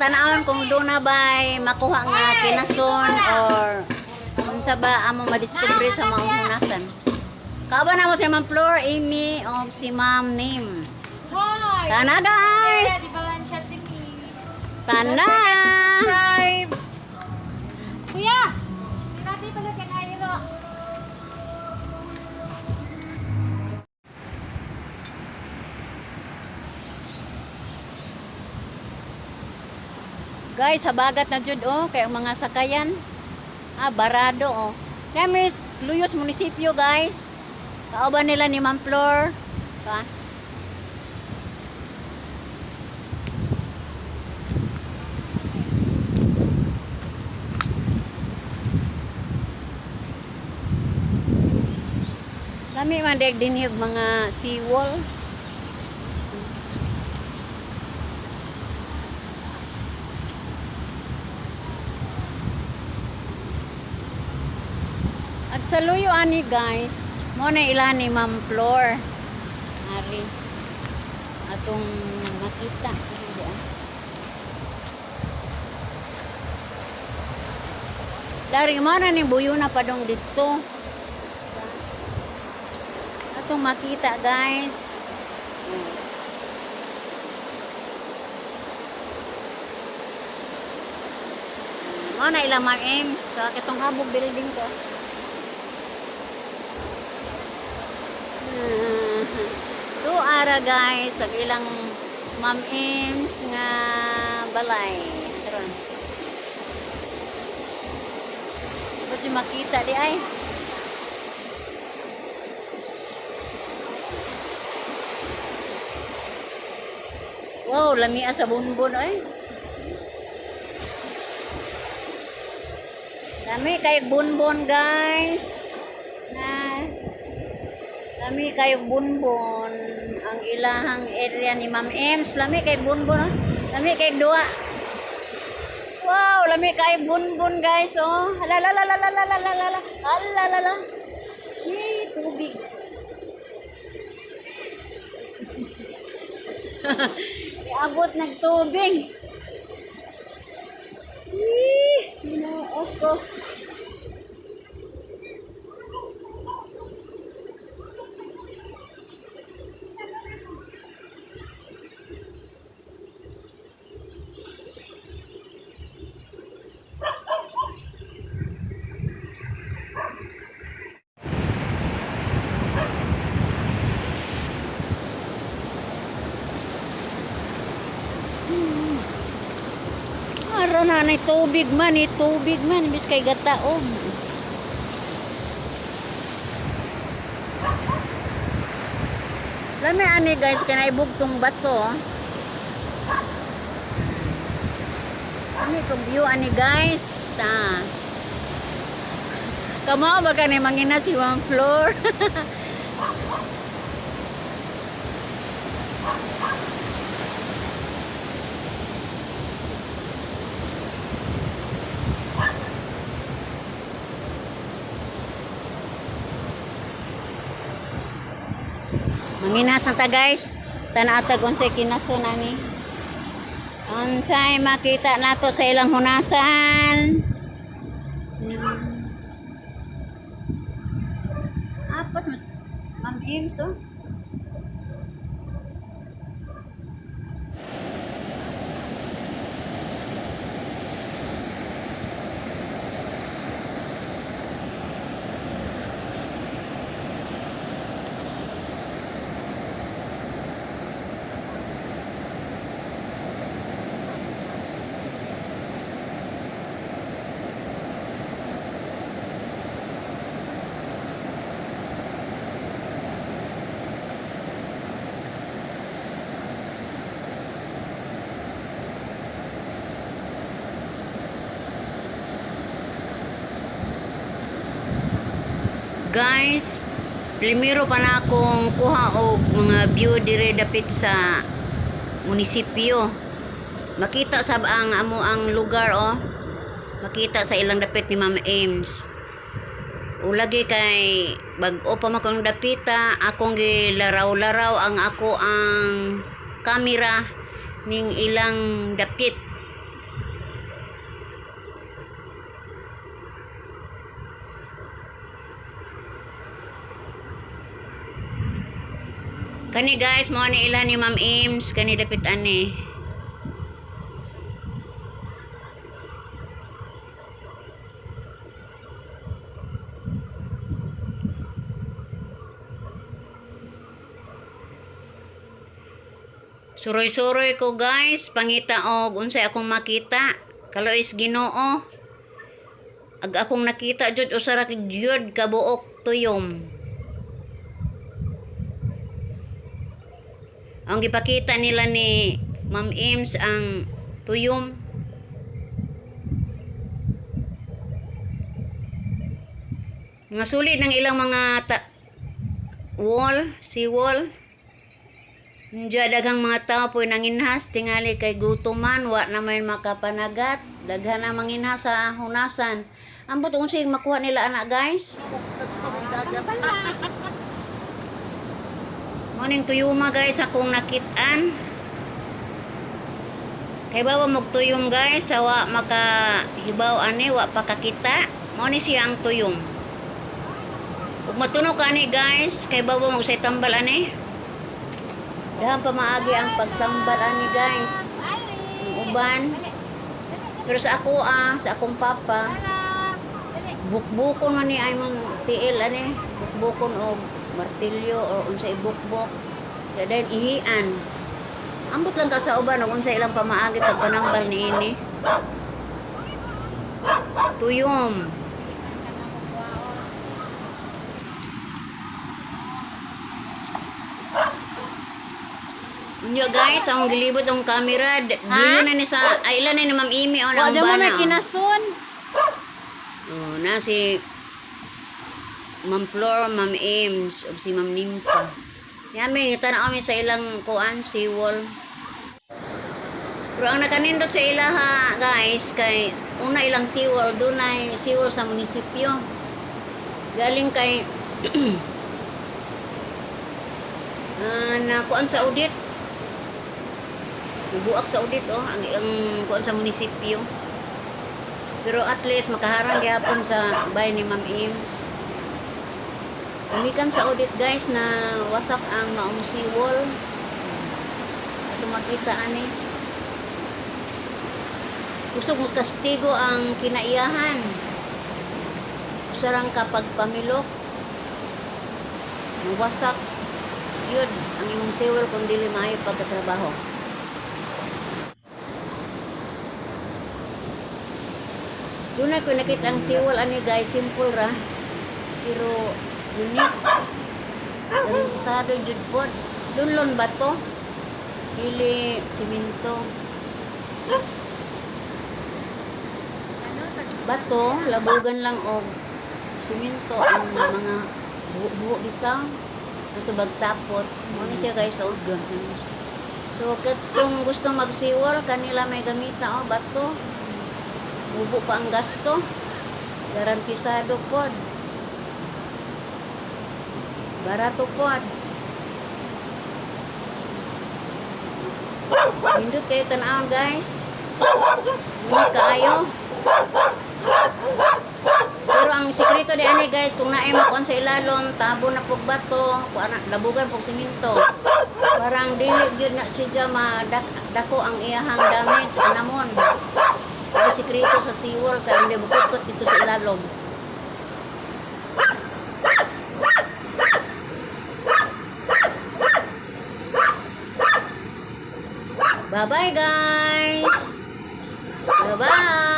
tanawon kung doon na ba'y makuha nga kinason or kung sa ba among madiscovery sa maong hunasan. Kaaba na mo si Ma'am Flor, Amy, o si Ma'am Nim. Tana guys! Tana! Subscribe! Kuya! Sinati pala ka kairo. Guys, habagat na jud kay ang mga sakayan. Barado Namis Luyos Munisipyo guys. Kauban nila ni Ma'am Flor. Lami man deg din yung mga seawall. At sa luyo ani guys, mo na ilan ni Ma'am Flor. Ari. Atong makita. Dari mo na ni buyo na padong dito. Atong makita guys. Mo na ilang Ma'am Ems, kakitong habog building ko. Tu ara guys, ang ilang Ma'am Ems nga balay. Karon. Pwede makita di ay. Wow, lamia sa bunbon ay. Lami kay bunbon guys. Lami kayong bunbon ang ilahang area ni Ma'am Ems. Lami kayong bunbon. Lami kayong dua. Wow, lami kayong bunbon guys. Halalalalalalalala. Halalala. Yay, tubig. Iabot nagtubig. Yee, ginoo ko. Ara na ni tubig man, bis kay gataom. Lami ani guys, kay naibugtong bato. Lami kong view ani guys. Kamo ba ni mangina si Ma'am Flor? Manginasan ta guys, tanaatag unsay kinason ani. Unsay makita nato sa ilang hunasan. Apos mas Ma'am Ems Guys, primero pa na akong kuha og mga view dire dapit sa munisipyo. Makita sab ang amo ang lugar Makita sa ilang dapit ni Ma'am Ems. O lagi kay bag-o pa makong dapita, akong gilaraw-laraw ang ako ang kamera ning ilang dapit. Kani guys, mo ni ilan ni Ma'am Ims, kani dapit ani. Suroy-suroy ko guys, pangita og unsay akong makita. Kalo is Ginoo. Ag akong nakita jud usara jud kabuok tuyom. Ang gipakita nila ni Ma'am Ims ang tuyom. Mga sulit ng ilang mga wall, seawall. Diya daghang mga tao po nanginhas tingali kay gutuman wa na may makapanagat daghan na manginhas sa hunasan. Ambot unsay makuha nila anak guys. Morning tuyuma guys akong nakitaan. Kay bawa magtuyom guys sa wa makahibaw ani wa pakakita. Mo ni siya ang tuyom. Ug matunog ani guys kay bawa magsay tambal ani. Dahan pa maagi ang pagtambal ani guys. Ang uban. Pero sa ako sa akong papa, bukbukon man ni ay mong tiil ani, bukbukon og martilyo o unsay bukbok. Kaya dahil ihian. Ambot lang ka sa uban og unsay ilang pamaagi pagpanambal niini. Tuyom. Nyo guys, ang gilibot ang camera. Dili na ni sa ilan na ni Ma'am Imi o na Wa mo umbana. na kinason. Oh, na si Ma'am Flor, Ma'am Ims, o si Ma'am Nimpa. Yami, tanaw mi sa ilang kuan si wall. Pero ang nakanindot sa ilaha guys kay una ilang seawall, dunay seawall sa munisipyo. Galing kay na kuan sa audit. Bubuak sa audit ang kuan sa munisipyo. Pero at least makaharang gyapon sa bahay ni Ma'am Ims. Umikan sa audit guys na wasak ang maong seawall. Ato makita ani. Kusog mo kastigo ang kinaiyahan. Usarang kapag pamilok. Wasak yun ang imong seawall kung dili maayo pagkatrabaho. Doon ako nakita ang seawall ani guys, simple ra. Pero unique. Garisado jud pod. Dunlon bato. Dili simento. Bato, labugan lang og simento ang mga buo bitaw. Ito bagtapot. Ano siya guys, old gun. So, kung gusto mag-seawall, kanila may gamita bato. Bubo pa ang gasto. Garantisado pod. Barato pod. Hindot kayo tanawon guys. Hindi kaayo. Pero ang sikreto di ani guys, kung naay makuan sa ilalom, tabo na pog bato, labugan pog simento. Parang dili gyud na siya madako ang iyahang damage anamon. Ang sikreto sa seawall kay hindi bukot dito sa ilalom. Bye bye guys. Bye bye.